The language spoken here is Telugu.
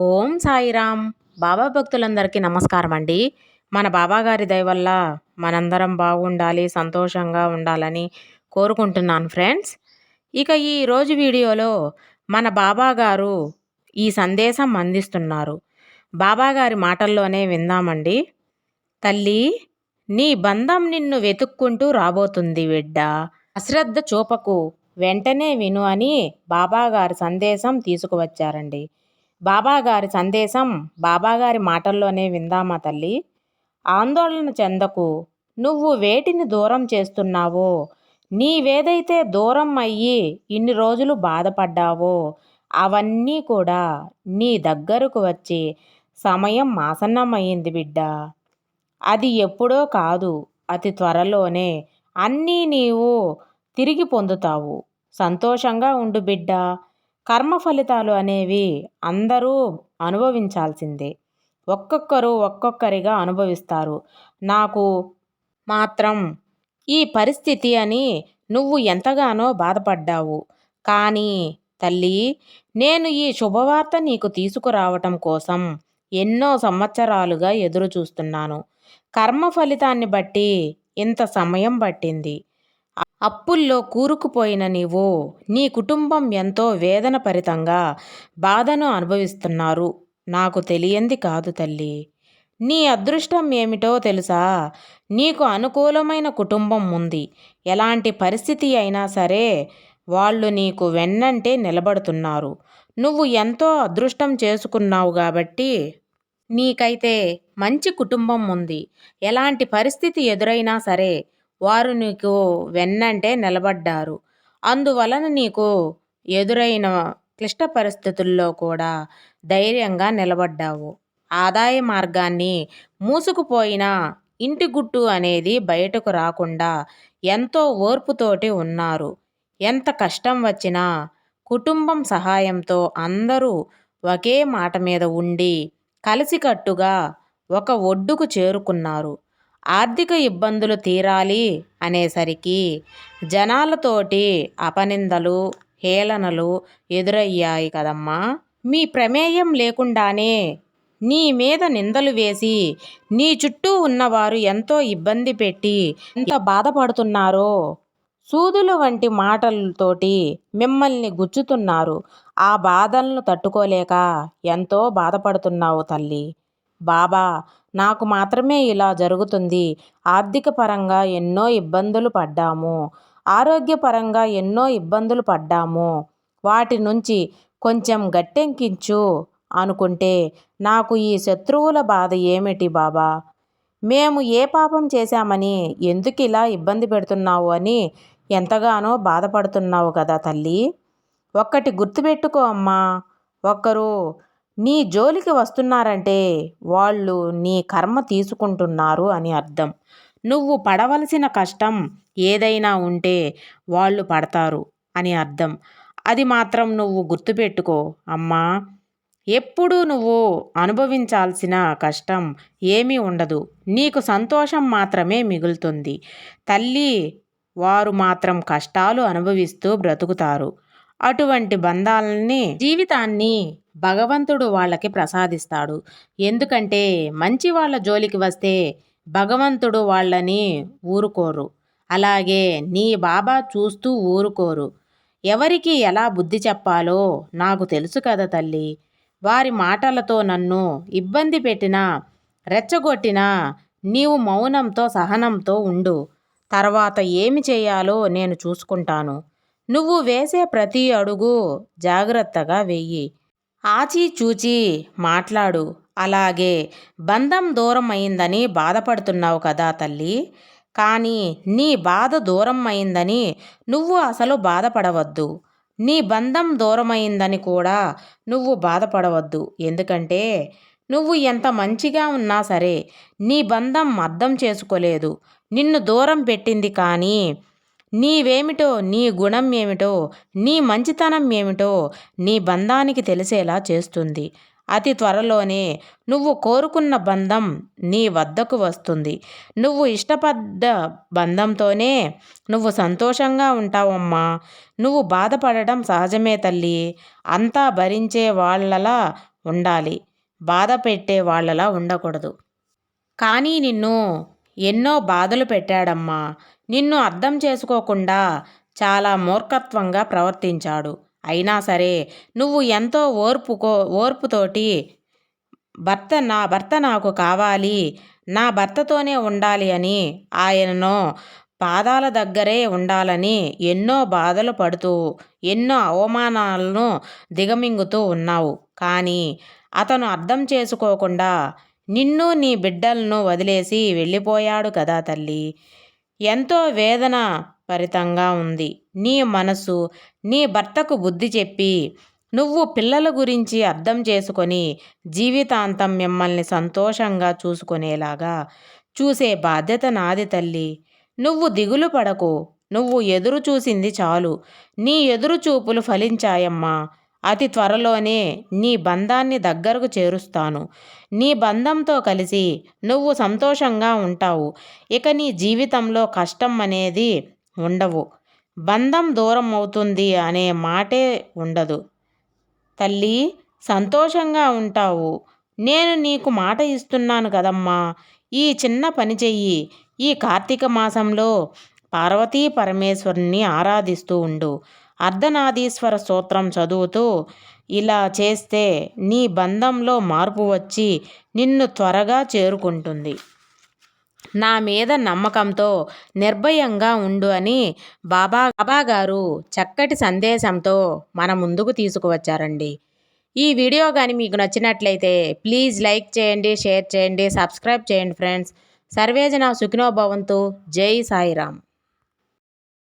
ఓం సాయిరామ్. బాబా భక్తులందరికీ నమస్కారం అండి. మన బాబాగారి దయ వల్ల మనందరం బాగుండాలి, సంతోషంగా ఉండాలని కోరుకుంటున్నాను ఫ్రెండ్స్. ఇక ఈరోజు వీడియోలో మన బాబాగారు ఈ సందేశం అందిస్తున్నారు. బాబాగారి మాటల్లోనే విందామండి. తల్లి, నీ బంధం నిన్ను వెతుక్కుంటూ రాబోతుంది బిడ్డ. అశ్రద్ధ చూపకు, వెంటనే విను అని బాబాగారి సందేశం తీసుకువచ్చారండి. బాబాగారి సందేశం బాబాగారి మాటల్లోనే విందామా తల్లి. ఆందోళన చెందకు, నువ్వు వేటిని దూరం చేస్తున్నావో, నీవేదైతే దూరం అయ్యి ఇన్ని రోజులు బాధపడ్డావో అవన్నీ కూడా నీ దగ్గరకు వచ్చి సమయం ఆసన్నమయ్యింది బిడ్డ. అది ఎప్పుడో కాదు, అతి త్వరలోనే అన్నీ నీవు తిరిగి పొందుతావు. సంతోషంగా ఉండు బిడ్డ. కర్మ ఫలితాలు అనేవి అందరూ అనుభవించాల్సిందే. ఒక్కొక్కరు ఒక్కొక్కరిగా అనుభవిస్తారు. నాకు మాత్రం ఈ పరిస్థితి అని నువ్వు ఎంతగానో బాధపడ్డావు. కానీ తల్లి, నేను ఈ శుభవార్త నీకు తీసుకురావటం కోసం ఎన్నో సంవత్సరాలుగా ఎదురు చూస్తున్నాను. కర్మ ఫలితాన్ని బట్టి ఇంత సమయం పట్టింది. అప్పుల్లో కూరుకుపోయిన నీవు, నీ కుటుంబం ఎంతో వేదన భరితంగా బాధను అనుభవిస్తున్నారు. నాకు తెలియంది కాదు తల్లి. నీ అదృష్టం ఏమిటో తెలుసా? నీకు అనుకూలమైన కుటుంబం ఉంది. ఎలాంటి పరిస్థితి అయినా సరే వాళ్ళు నీకు వెన్నంటే నిలబడుతున్నారు. నువ్వు ఎంతో అదృష్టం చేసుకున్నావు కాబట్టి నీకైతే మంచి కుటుంబం ఉంది. ఎలాంటి పరిస్థితి ఎదురైనా సరే వారు నీకు వెన్నంటే నిలబడ్డారు. అందువలన నీకు ఎదురైన క్లిష్ట పరిస్థితుల్లో కూడా ధైర్యంగా నిలబడ్డావు. ఆదాయ మార్గాన్ని మూసుకుపోయిన ఇంటి గుట్టు అనేది బయటకు రాకుండా ఎంతో ఓర్పుతోటి ఉన్నారు. ఎంత కష్టం వచ్చినా కుటుంబం సహాయంతో అందరూ ఒకే మాట మీద ఉండి కలిసికట్టుగా ఒక ఒడ్డుకు చేరుకున్నారు. ఆర్థిక ఇబ్బందులు తీరాలి అనేసరికి జనాలతోటి అపనిందలు, హేళనలు ఎదురయ్యాయి కదమ్మా. మీ ప్రమేయం లేకుండానే నీ మీద నిందలు వేసి నీ చుట్టూ ఉన్నవారు ఎంతో ఇబ్బంది పెట్టి ఎంత బాధపడుతున్నారో, సూదుల వంటి మాటలతోటి మిమ్మల్ని గుచ్చుతున్నారు. ఆ బాధలను తట్టుకోలేక ఎంతో బాధపడుతున్నావు తల్లి. బాబా, నాకు మాత్రమే ఇలా జరుగుతుంది. ఆర్థిక పరంగా ఎన్నో ఇబ్బందులు పడ్డాము, ఆరోగ్యపరంగా ఎన్నో ఇబ్బందులు పడ్డాము. వాటి నుంచి కొంచెం గట్టెక్కించు అనుకుంటే నాకు ఈ శత్రువుల బాధ ఏమిటి బాబా? మేము ఏ పాపం చేశామని ఎందుకు ఇలా ఇబ్బంది పెడుతున్నావు అని ఎంతగానో బాధపడుతున్నావు కదా తల్లి. ఒక్కటి గుర్తుపెట్టుకో అమ్మా, ఒక్కరు నీ జోలికి వస్తున్నారంటే వాళ్ళు నీ కర్మ తీసుకుంటున్నారు అని అర్థం. నువ్వు పడవలసిన కష్టం ఏదైనా ఉంటే వాళ్ళు పడతారు అని అర్థం. అది మాత్రం నువ్వు గుర్తుపెట్టుకో అమ్మా. ఎప్పుడూ నువ్వు అనుభవించాల్సిన కష్టం ఏమీ ఉండదు. నీకు సంతోషం మాత్రమే మిగులుతుంది తల్లి. వారు మాత్రం కష్టాలు అనుభవిస్తూ బ్రతుకుతారు. అటువంటి బంధాలని, జీవితాన్ని భగవంతుడు వాళ్ళకి ప్రసాదిస్తాడు. ఎందుకంటే మంచి వాళ్ళ జోలికి వస్తే భగవంతుడు వాళ్ళని ఊరుకోరు. అలాగే నీ బాబా చూస్తూ ఊరుకోరు. ఎవరికి ఎలా బుద్ధి చెప్పాలో నాకు తెలుసు కదా తల్లి. వారి మాటలతో నన్ను ఇబ్బంది పెట్టినా, రెచ్చగొట్టినా నీవు మౌనంతో, సహనంతో ఉండు. తర్వాత ఏమి చేయాలో నేను చూసుకుంటాను. నువ్వు వేసే ప్రతి అడుగు జాగ్రత్తగా వెయ్యి. ఆచిచూచి మాట్లాడు. అలాగే బంధం దూరం అయిందని బాధపడుతున్నావు కదా తల్లి. కానీ నీ బాధ దూరం అయిందని నువ్వు అసలు బాధపడవద్దు. నీ బంధం దూరమైందని కూడా నువ్వు బాధపడవద్దు. ఎందుకంటే నువ్వు ఎంత మంచిగా ఉన్నా సరే నీ బంధం అర్థం చేసుకోలేదు. నిన్ను దూరం పెట్టింది. కానీ నీవేమిటో, నీ గుణం ఏమిటో, నీ మంచితనం ఏమిటో నీ బంధానికి తెలిసేలా చేస్తుంది. అతి త్వరలోనే నువ్వు కోరుకున్న బంధం నీ వద్దకు వస్తుంది. నువ్వు ఇష్టపడ్డ బంధంతోనే నువ్వు సంతోషంగా ఉంటావమ్మా. నువ్వు బాధపడడం సహజమే తల్లి. అంతా భరించే వాళ్ళలా ఉండాలి, బాధ పెట్టే వాళ్ళలా ఉండకూడదు. కానీ నిన్ను ఎన్నో బాధలు పెట్టాడమ్మా. నిన్ను అర్థం చేసుకోకుండా చాలా మూర్ఖత్వంగా ప్రవర్తించాడు. అయినా సరే నువ్వు ఎంతో ఓర్పుతోటి నా భర్త నాకు కావాలి, నా భర్తతోనే ఉండాలి అని ఆయనను పాదాల దగ్గరే ఉండాలని ఎన్నో బాధలు పడుతూ ఎన్నో అవమానాలను దిగమింగుతూ ఉన్నావు. కానీ అతను అర్థం చేసుకోకుండా నిన్ను నీ బిడ్డలను వదిలేసి వెళ్ళిపోయాడు కదా తల్లి. ఎంతో వేదన భరితంగా ఉంది నీ మనసు. నీ భర్తకు బుద్ధి చెప్పి నువ్వు పిల్లల గురించి అర్థం చేసుకొని జీవితాంతం మిమ్మల్ని సంతోషంగా చూసుకునేలాగా చూసే బాధ్యత నాది తల్లి. నువ్వు దిగులు పడకు. నువ్వు ఎదురు చూసింది చాలు. నీ ఎదురు చూపులు ఫలించాయమ్మా. అతి త్వరలోనే నీ బంధాన్ని దగ్గరకు చేరుస్తాను. నీ బంధంతో కలిసి నువ్వు సంతోషంగా ఉంటావు. ఇక నీ జీవితంలో కష్టం అనేది ఉండవు. బంధం దూరం అవుతుంది అనే మాటే ఉండదు తల్లి. సంతోషంగా ఉంటావు. నేను నీకు మాట ఇస్తున్నాను కదమ్మా. ఈ చిన్న పని చెయ్యి. ఈ కార్తీక మాసంలో పార్వతీ పరమేశ్వరుని ఆరాధిస్తూ ఉండు. అర్ధనాదీశ్వర స్తోత్రం చదువుతూ ఇలా చేస్తే నీ బంధంలో మార్పు వచ్చి నిన్ను త్వరగా చేరుకుంటుంది. నా మీద నమ్మకంతో నిర్భయంగా ఉండు అని బాబాగారు చక్కటి సందేశంతో మన ముందుకు తీసుకువచ్చారండి. ఈ వీడియో కానీ మీకు నచ్చినట్లయితే ప్లీజ్ లైక్ చేయండి, షేర్ చేయండి, సబ్స్క్రైబ్ చేయండి ఫ్రెండ్స్. సర్వేజన సుఖినో భవంతు. జై సాయిరామ్.